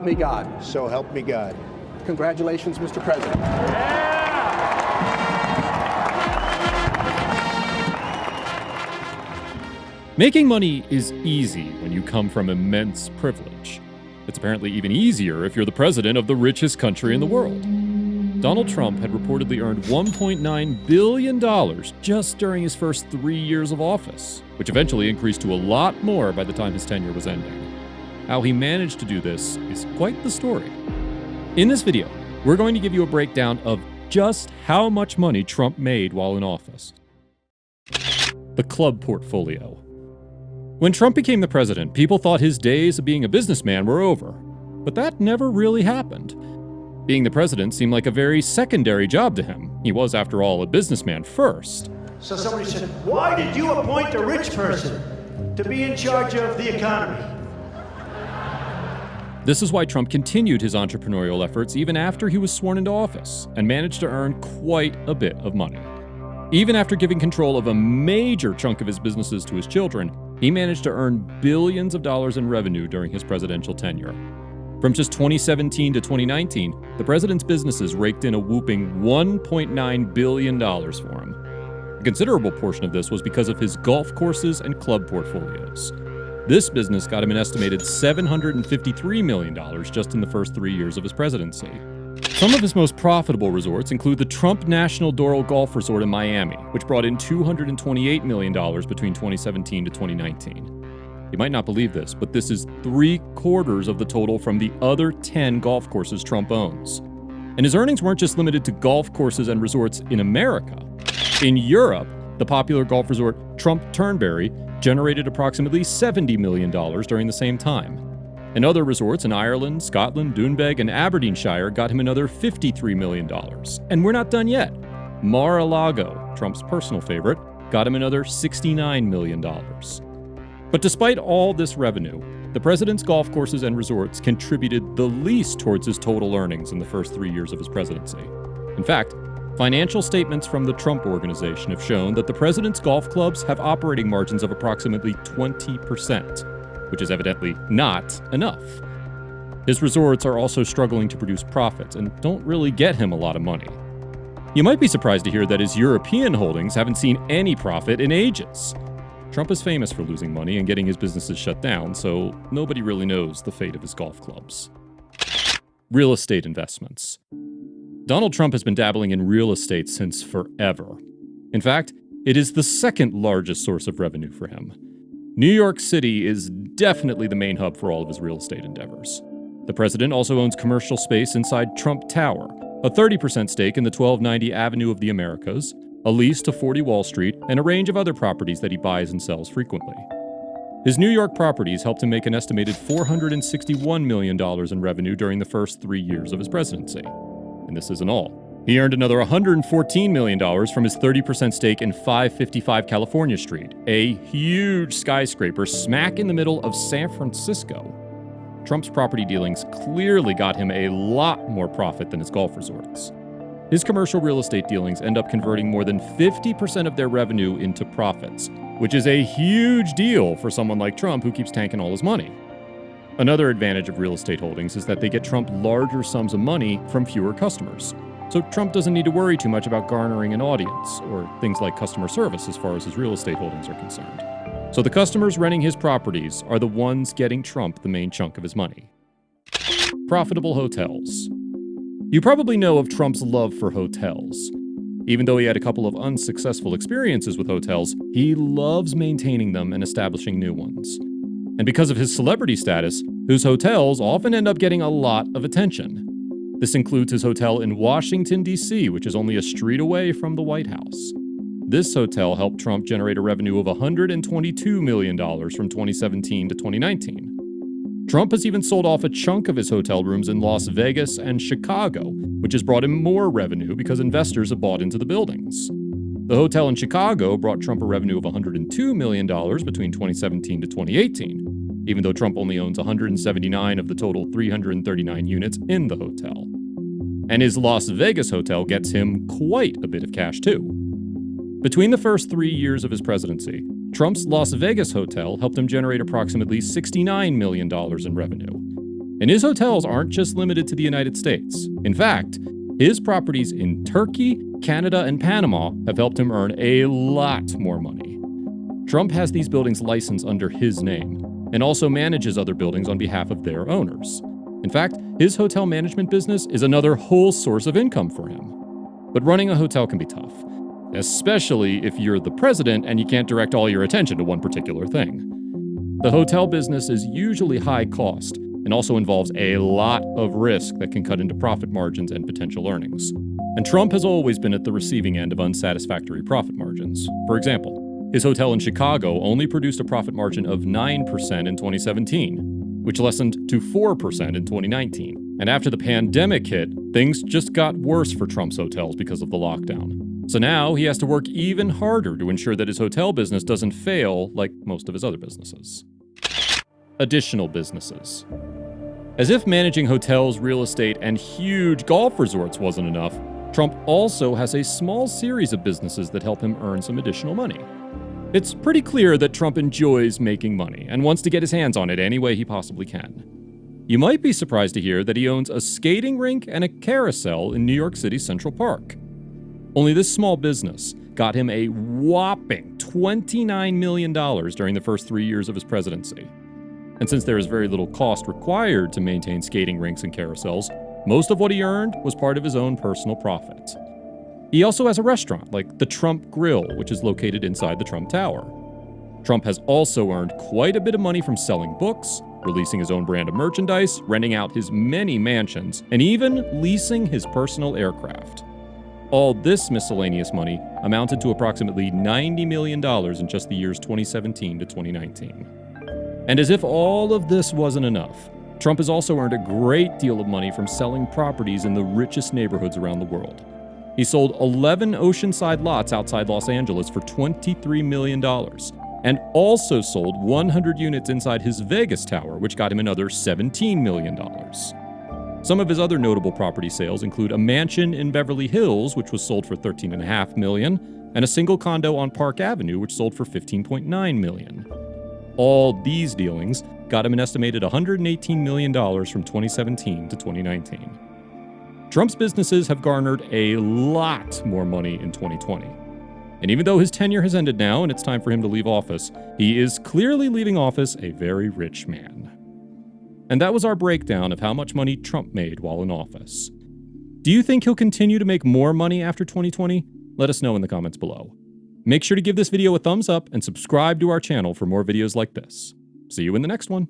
Me God. So help me God. Congratulations, Mr. President. Making money is easy when you come from immense privilege. It's apparently even easier if you're the president of the richest country in the world. Donald Trump had reportedly earned $1.9 billion just during his first 3 years of office, which eventually increased to a lot more by the time his tenure was ending. How he managed to do this is quite the story. In this video, we're going to give you a breakdown of just how much money Trump made while in office. The club portfolio. When Trump became the president, people thought his days of being a businessman were over. But that never really happened. Being the president seemed like a very secondary job to him. He was, after all, a businessman first. So somebody said, why did you appoint a rich person to be in charge of the economy? This is why Trump continued his entrepreneurial efforts even after he was sworn into office and managed to earn quite a bit of money. Even after giving control of a major chunk of his businesses to his children, he managed to earn billions of dollars in revenue during his presidential tenure. From just 2017 to 2019, the president's businesses raked in a whooping $1.9 billion for him. A considerable portion of this was because of his golf courses and club portfolios. This business got him an estimated $753 million just in the first 3 years of his presidency. Some of his most profitable resorts include the Trump National Doral Golf Resort in Miami, which brought in $228 million between 2017 to 2019. You might not believe this, but this is 3/4 of the total from the other 10 golf courses Trump owns. And his earnings weren't just limited to golf courses and resorts in America. In Europe, the popular golf resort Trump Turnberry generated approximately $70 million during the same time. And other resorts in Ireland, Scotland, Doonbeg, and Aberdeenshire got him another $53 million. And we're not done yet. Mar-a-Lago, Trump's personal favorite, got him another $69 million. But despite all this revenue, the president's golf courses and resorts contributed the least towards his total earnings in the first 3 years of his presidency. In fact, financial statements from the Trump Organization have shown that the president's golf clubs have operating margins of approximately 20%, which is evidently not enough. His resorts are also struggling to produce profits and don't really get him a lot of money. You might be surprised to hear that his European holdings haven't seen any profit in ages. Trump is famous for losing money and getting his businesses shut down, so nobody really knows the fate of his golf clubs. Real estate investments. Donald Trump has been dabbling in real estate since forever. In fact, it is the second largest source of revenue for him. New York City is definitely the main hub for all of his real estate endeavors. The president also owns commercial space inside Trump Tower, a 30% stake in the 1290 Avenue of the Americas, a lease to 40 Wall Street, and a range of other properties that he buys and sells frequently. His New York properties helped him make an estimated $461 million in revenue during the first 3 years of his presidency. And this isn't all. He earned another $114 million from his 30% stake in 555 California Street, a huge skyscraper smack in the middle of San Francisco. Trump's property dealings clearly got him a lot more profit than his golf resorts. His commercial real estate dealings end up converting more than 50% of their revenue into profits, which is a huge deal for someone like Trump who keeps tanking all his money. Another advantage of real estate holdings is that they get Trump larger sums of money from fewer customers. So Trump doesn't need to worry too much about garnering an audience, or things like customer service as far as his real estate holdings are concerned. So the customers renting his properties are the ones getting Trump the main chunk of his money. Profitable hotels. You probably know of Trump's love for hotels. Even though he had a couple of unsuccessful experiences with hotels, he loves maintaining them and establishing new ones. And because of his celebrity status, his hotels often end up getting a lot of attention. This includes his hotel in Washington, D.C., which is only a street away from the White House. This hotel helped Trump generate a revenue of $122 million from 2017 to 2019. Trump has even sold off a chunk of his hotel rooms in Las Vegas and Chicago, which has brought him more revenue because investors have bought into the buildings. The hotel in Chicago brought Trump a revenue of $102 million between 2017 to 2018, even though Trump only owns 179 of the total 339 units in the hotel. And his Las Vegas hotel gets him quite a bit of cash too. Between the first 3 years of his presidency, Trump's Las Vegas hotel helped him generate approximately $69 million in revenue. And his hotels aren't just limited to the United States. In fact, his properties in Turkey, Canada, and Panama have helped him earn a lot more money. Trump has these buildings licensed under his name, and also manages other buildings on behalf of their owners. In fact, his hotel management business is another whole source of income for him. But running a hotel can be tough, especially if you're the president and you can't direct all your attention to one particular thing. The hotel business is usually high cost and also involves a lot of risk that can cut into profit margins and potential earnings. And Trump has always been at the receiving end of unsatisfactory profit margins. For example, his hotel in Chicago only produced a profit margin of 9% in 2017, which lessened to 4% in 2019. And after the pandemic hit, things just got worse for Trump's hotels because of the lockdown. So now he has to work even harder to ensure that his hotel business doesn't fail like most of his other businesses. Additional businesses. As if managing hotels, real estate, and huge golf resorts wasn't enough, Trump also has a small series of businesses that help him earn some additional money. It's pretty clear that Trump enjoys making money and wants to get his hands on it any way he possibly can. You might be surprised to hear that he owns a skating rink and a carousel in New York City's Central Park. Only this small business got him a whopping $29 million during the first 3 years of his presidency. And since there is very little cost required to maintain skating rinks and carousels, most of what he earned was part of his own personal profit. He also has a restaurant like the Trump Grill, which is located inside the Trump Tower. Trump has also earned quite a bit of money from selling books, releasing his own brand of merchandise, renting out his many mansions, and even leasing his personal aircraft. All this miscellaneous money amounted to approximately $90 million in just the years 2017 to 2019. And as if all of this wasn't enough, Trump has also earned a great deal of money from selling properties in the richest neighborhoods around the world. He sold 11 oceanside lots outside Los Angeles for $23 million, and also sold 100 units inside his Vegas tower, which got him another $17 million. Some of his other notable property sales include a mansion in Beverly Hills, which was sold for $13.5 million, and a single condo on Park Avenue, which sold for $15.9 million. All these dealings got him an estimated $118 million from 2017 to 2019. Trump's businesses have garnered a lot more money in 2020. And even though his tenure has ended now and it's time for him to leave office, he is clearly leaving office a very rich man. And that was our breakdown of how much money Trump made while in office. Do you think he'll continue to make more money after 2020? Let us know in the comments below. Make sure to give this video a thumbs up and subscribe to our channel for more videos like this. See you in the next one.